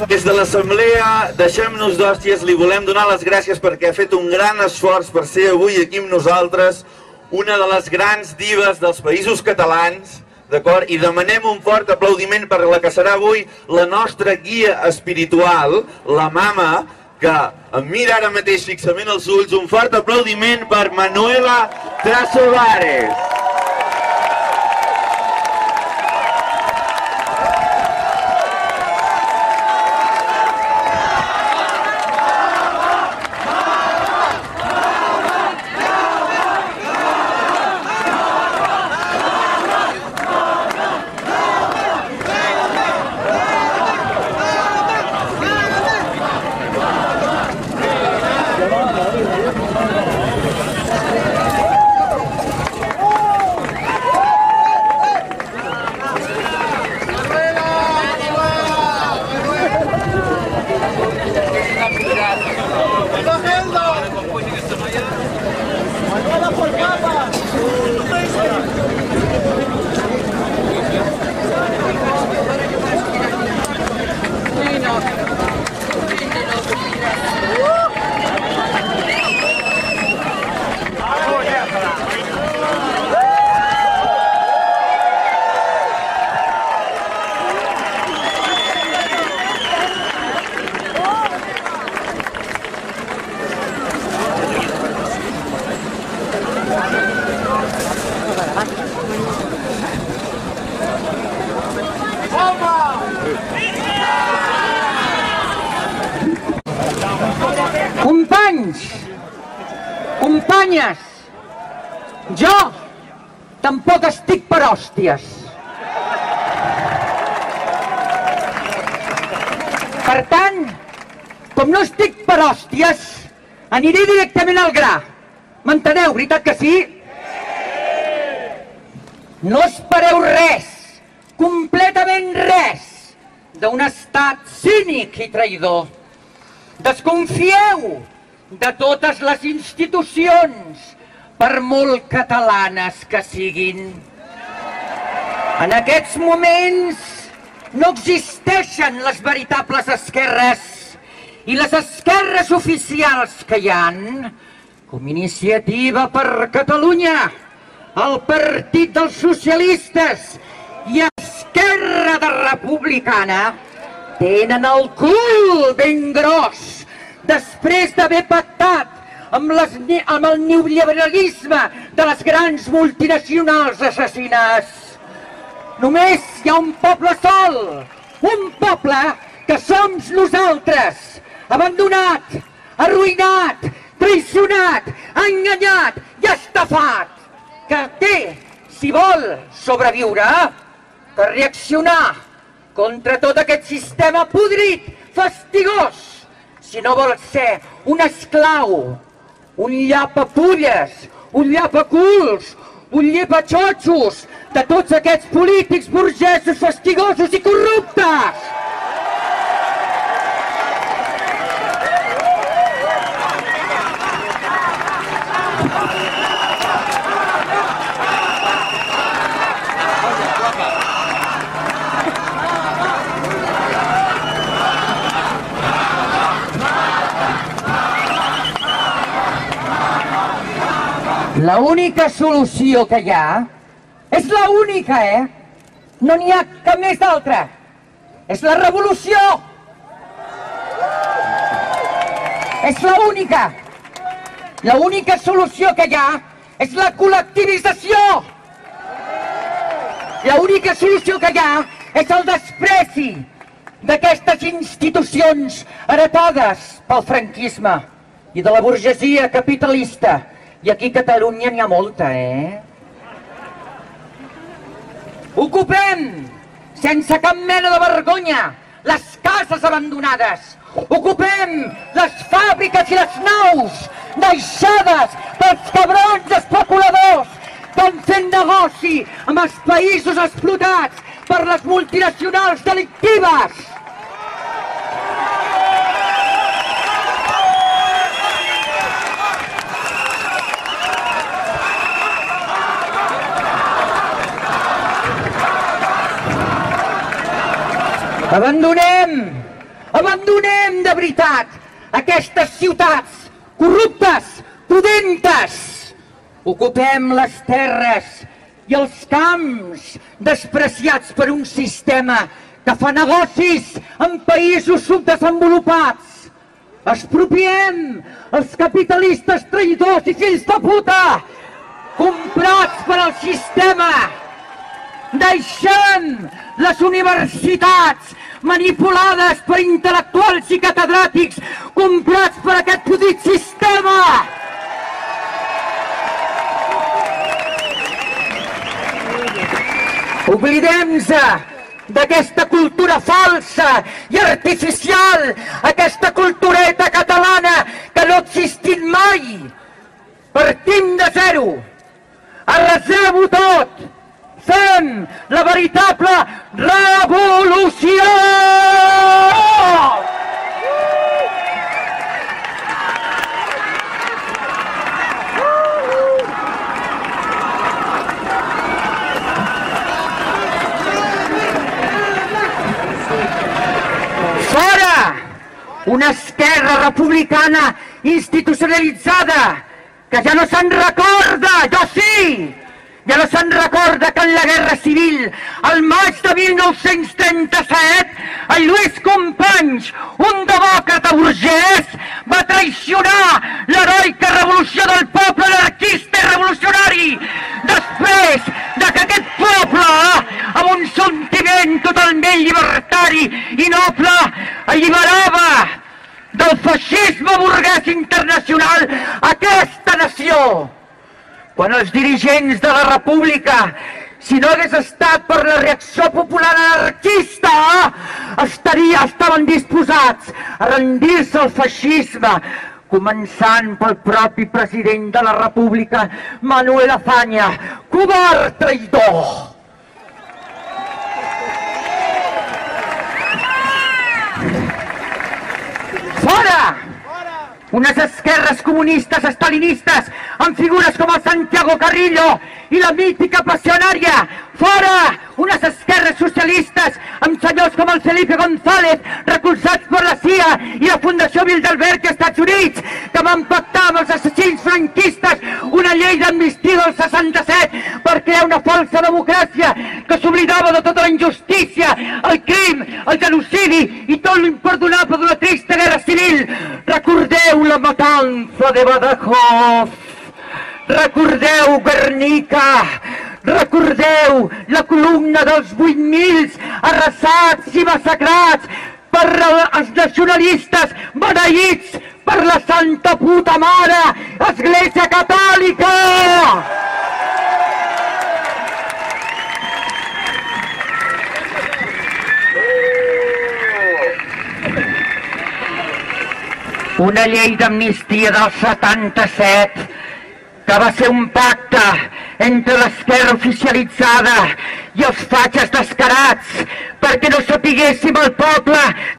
Des de l'Assemblea Deixem-nos d'Hòsties li volem donar les gràcies perquè ha fet un gran esforç per ser avui aquí amb nosaltres, una de les grans divas dels països catalans, d'acord? I demanem un fort aplaudiment per la que serà avui la nostra guia espiritual, la mama, que em mira ara mateix fixament als ulls. Un fort aplaudiment per Manuela Trasovares. Companyes, jo tampoc estic per hòsties. Per tant, com no estic per hòsties, aniré directament al gra. M'enteneu, veritat que sí? No espereu res, completament res, d'un estat cínic i traïdor. Desconfieu de totes les institucions, per molt catalanes que siguin. En aquests moments no existeixen les veritables esquerres, i les esquerres oficials que hi han, com Iniciativa per Catalunya, el Partit dels Socialistes i Esquerra Republicana, tenen el cul ben gros després d'haver pactat amb el neoliberalisme de les grans multinacionals assassines. Només hi ha un poble sol, un poble que som nosaltres, abandonat, arruïnat, traicionat, enganyat i estafat, que té, si vol sobreviure, que reaccionar contra tot aquest sistema podrit, fastigós, si no vol ser un esclau, un llapapulles, un llapaculs, un llepachotxos de tots aquests polítics burgesos, fastigosos i corruptes. La única solució que hi ha, és la única, no n'hi ha cap més d'altra, és la revolució. És la única. La única solució que hi ha és la col·lectivització. La única solució que hi ha és el despreci d'aquestes institucions heretades pel franquisme i de la burgesia capitalista. I aquí a Catalunya n'hi ha molta, Ocupem, sense cap mena de vergonya, les cases abandonades. Ocupem les fàbriques i les naus deixades pels cabrons especuladors que han fet negoci amb els països explotats per les multinacionals delictives. Abandonem Abandonem de veritat aquestes ciutats corruptes, pudentes. Ocupem les terres i els camps despreciats per un sistema que fa negocis en països subdesenvolupats. Expropiem els capitalistes traïdors i fills de puta comprats per al sistema. Deixem les universitats manipulades per intel·lectuals i catedràtics comprats per aquest podrit sistema. Oblidem-se d'aquesta cultura falsa i artificial, aquesta cultureta catalana que no ha existit mai. Partim de zero, arrasem-ho tot, fem la veritable revolució! Fora una esquerra republicana institucionalitzada que ja no se'n recorda, jo sí, ja no se'n recorda que en la Guerra Civil, al maig de 1937, el Lluís Companys, un demòcrata burgès, va traicionar l'heroica revolució del poble anarquista i revolucionari. Després de que aquest poble, amb un sentiment totalment llibertari i noble, alliberava del feixisme burguès internacional aquesta nació. Quan els dirigents de la República, si no hagués estat per la reacció popular anarquista, estaven disposats a rendir-se al feixisme, començant pel propi president de la República, Manuel Azaña, covard traïdor. Fora! Unes esquerres comunistes estalinistes amb figures com el Santiago Carrillo i la mítica passionària. Fora! Unes esquerres socialistes amb senyors com el Felipe González, recolzats per la CIA i la Fundació Bilderberg als Estats Units, que van pactar amb els assassins franquistes una llei d'amnistia del 67 per crear una falsa democràcia que s'oblidava de tota la injustícia, el crim, el genocidi i tot l'imperdonable d'una trista guerra civil. Recordeu la matança de Badajoz, recordeu Guernica, recordeu la columna dels 8.000 arrasats i massacrats per els nacionalistes beneïts per la santa puta mare Església Catòlica! Una llei d'amnistia del 77 que va ser un pacte entre l'esquerra oficialitzada i els fatxes descarats perquè no sapiguéssim el poble